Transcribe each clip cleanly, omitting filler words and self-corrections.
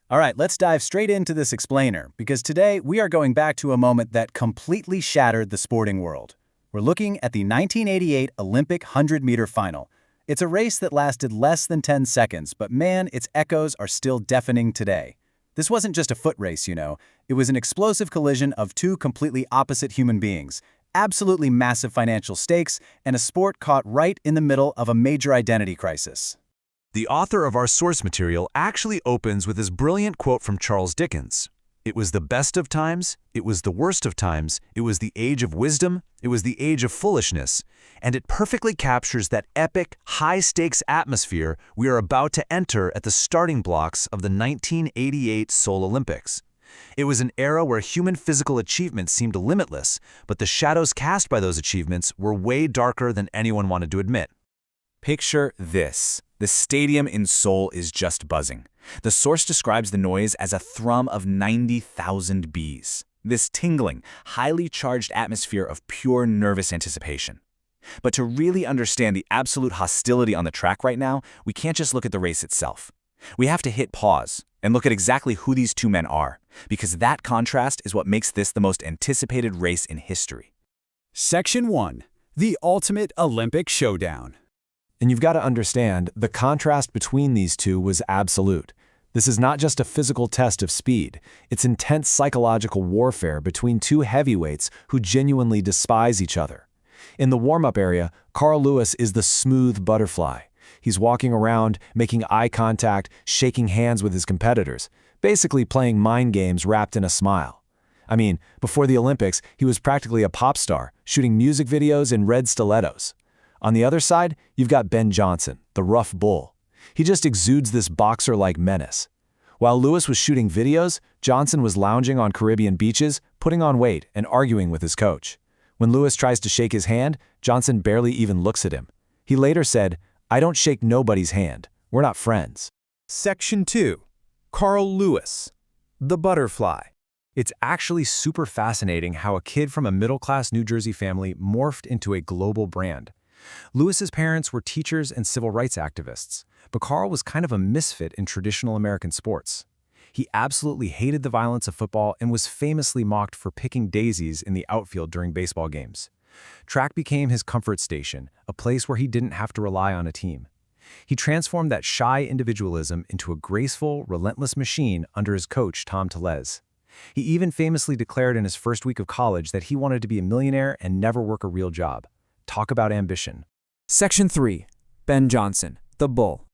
All right, let's dive straight into this explainer, because today we are going back to a moment that completely shattered the sporting world. We're looking at the 1988 Olympic 100-meter final. It's a race that lasted less than 10 seconds, but man, its echoes are still deafening today. This wasn't just a foot race, you know. It was an explosive collision of two completely opposite human beings, absolutely massive financial stakes, and a sport caught right in the middle of a major identity crisis. The author of our source material actually opens with this brilliant quote from Charles Dickens. It was the best of times, it was the worst of times, it was the age of wisdom, it was the age of foolishness, and it perfectly captures that epic, high-stakes atmosphere we are about to enter at the starting blocks of the 1988 Seoul Olympics. It was an era where human physical achievement seemed limitless, but the shadows cast by those achievements were way darker than anyone wanted to admit. Picture this. The stadium in Seoul is just buzzing. The source describes the noise as a thrum of 90,000 bees. This tingling, highly charged atmosphere of pure nervous anticipation. But to really understand the absolute hostility on the track right now, we can't just look at the race itself. We have to hit pause and look at exactly who these two men are, because that contrast is what makes this the most anticipated race in history. Section 1. The Ultimate Olympic Showdown. And you've got to understand, the contrast between these two was absolute. This is not just a physical test of speed, it's intense psychological warfare between two heavyweights who genuinely despise each other. In the warm-up area, Carl Lewis is the smooth butterfly. He's walking around, making eye contact, shaking hands with his competitors, basically playing mind games wrapped in a smile. I mean, before the Olympics, he was practically a pop star, shooting music videos in red stilettos. On the other side, you've got Ben Johnson, the rough bull. He just exudes this boxer-like menace. While Lewis was shooting videos, Johnson was lounging on Caribbean beaches, putting on weight and arguing with his coach. When Lewis tries to shake his hand, Johnson barely even looks at him. He later said, "I don't shake nobody's hand. We're not friends." Section 2. Carl Lewis, the butterfly. It's actually super fascinating how a kid from a middle-class New Jersey family morphed into a global brand. Lewis's parents were teachers and civil rights activists, but Carl was kind of a misfit in traditional American sports. He absolutely hated the violence of football and was famously mocked for picking daisies in the outfield during baseball games. Track became his comfort station, a place where he didn't have to rely on a team. He transformed that shy individualism into a graceful, relentless machine under his coach, Tom Tellez. He even famously declared in his first week of college that he wanted to be a millionaire and never work a real job. Talk about ambition. Section 3. Ben Johnson, the bull.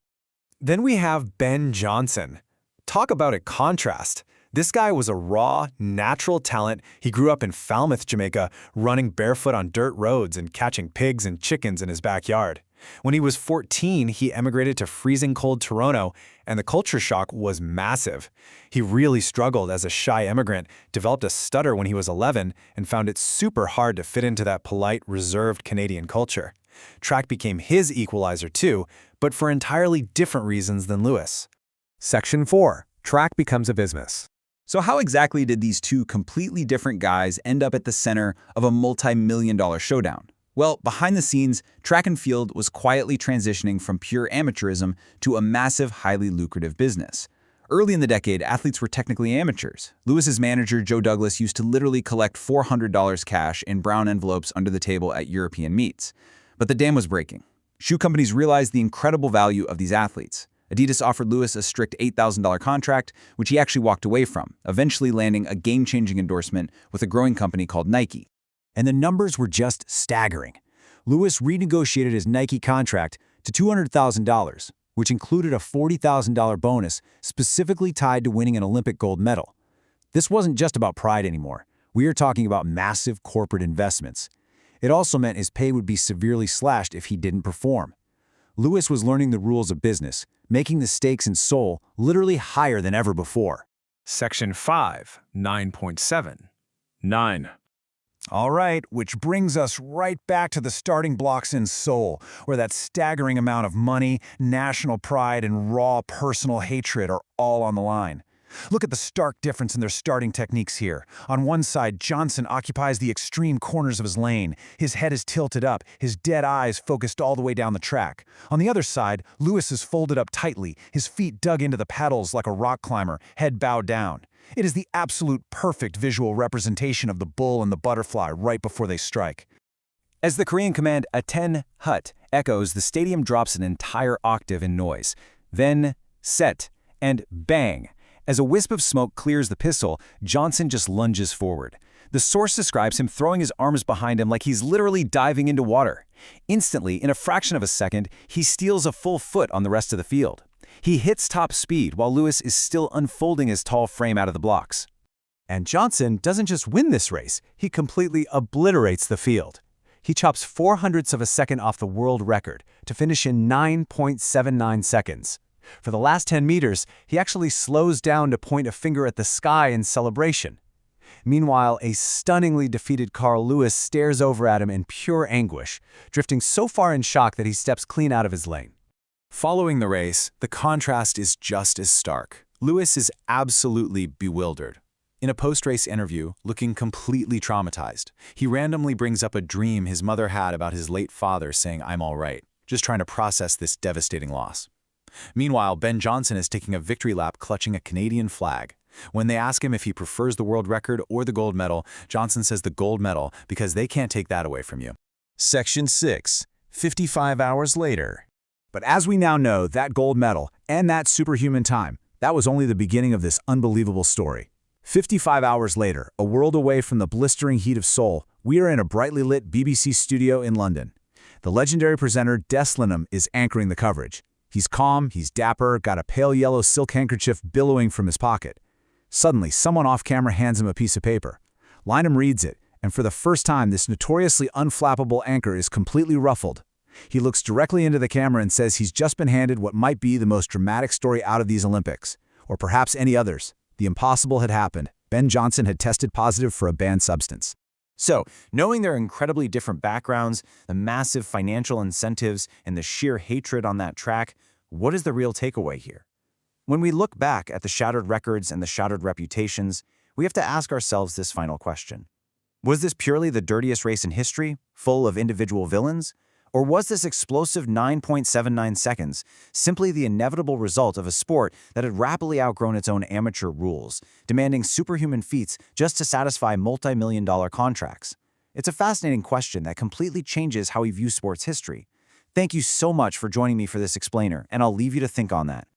Then we have Ben Johnson. Talk about a contrast. This guy was a raw, natural talent. He grew up in Falmouth, Jamaica, running barefoot on dirt roads and catching pigs and chickens in his backyard. When he was 14, he emigrated to freezing cold Toronto, and the culture shock was massive. He really struggled as a shy immigrant, developed a stutter when he was 11, and found it super hard to fit into that polite, reserved Canadian culture. Track became his equalizer too, but for entirely different reasons than Lewis. Section 4. Track becomes a business. So how exactly did these two completely different guys end up at the center of a multi-million-dollar showdown? Well, behind the scenes, track and field was quietly transitioning from pure amateurism to a massive, highly lucrative business. Early in the decade, athletes were technically amateurs. Lewis's manager, Joe Douglas, used to literally collect $400 cash in brown envelopes under the table at European meets. But the dam was breaking. Shoe companies realized the incredible value of these athletes. Adidas offered Lewis a strict $8,000 contract, which he actually walked away from, eventually landing a game-changing endorsement with a growing company called Nike. And the numbers were just staggering. Lewis renegotiated his Nike contract to $200,000, which included a $40,000 bonus specifically tied to winning an Olympic gold medal. This wasn't just about pride anymore. We are talking about massive corporate investments. It also meant his pay would be severely slashed if he didn't perform. Lewis was learning the rules of business, making the stakes in Seoul literally higher than ever before. Section 5, 9.7. 9. All right, which brings us right back to the starting blocks in Seoul, where that staggering amount of money, national pride, and raw personal hatred are all on the line. Look at the stark difference in their starting techniques here. On one side, Johnson occupies the extreme corners of his lane. His head is tilted up, his dead eyes focused all the way down the track. On the other side, Lewis is folded up tightly, his feet dug into the pedals like a rock climber, head bowed down. It is the absolute perfect visual representation of the bull and the butterfly right before they strike. As the Korean command "Aten Hut" echoes, the stadium drops an entire octave in noise. Then, set, and bang. As a wisp of smoke clears the pistol, Johnson just lunges forward. The source describes him throwing his arms behind him like he's literally diving into water. Instantly, in a fraction of a second, he steals a full foot on the rest of the field. He hits top speed while Lewis is still unfolding his tall frame out of the blocks. And Johnson doesn't just win this race, he completely obliterates the field. He chops 0.04 of a second off the world record to finish in 9.79 seconds. For the last 10 meters, he actually slows down to point a finger at the sky in celebration. Meanwhile, a stunningly defeated Carl Lewis stares over at him in pure anguish, drifting so far in shock that he steps clean out of his lane. Following the race, the contrast is just as stark. Lewis is absolutely bewildered. In a post-race interview, looking completely traumatized, he randomly brings up a dream his mother had about his late father saying, "I'm all right," just trying to process this devastating loss. Meanwhile, Ben Johnson is taking a victory lap clutching a Canadian flag. When they ask him if he prefers the world record or the gold medal, Johnson says the gold medal because they can't take that away from you. Section 6, 55 hours later. But as we now know, that gold medal and that superhuman time, that was only the beginning of this unbelievable story. 55 hours later, a world away from the blistering heat of Seoul, we are in a brightly lit BBC studio in London. The legendary presenter Des Lynam is anchoring the coverage. He's calm, he's dapper, got a pale yellow silk handkerchief billowing from his pocket. Suddenly, someone off-camera hands him a piece of paper. Lynam reads it, and for the first time, this notoriously unflappable anchor is completely ruffled. He looks directly into the camera and says he's just been handed what might be the most dramatic story out of these Olympics, or perhaps any others. The impossible had happened. Ben Johnson had tested positive for a banned substance. So, knowing their incredibly different backgrounds, the massive financial incentives, and the sheer hatred on that track, what is the real takeaway here? When we look back at the shattered records and the shattered reputations, we have to ask ourselves this final question. Was this purely the dirtiest race in history, full of individual villains? Or was this explosive 9.79 seconds simply the inevitable result of a sport that had rapidly outgrown its own amateur rules, demanding superhuman feats just to satisfy multi-million-dollar contracts? It's a fascinating question that completely changes how we view sports history. Thank you so much for joining me for this explainer, and I'll leave you to think on that.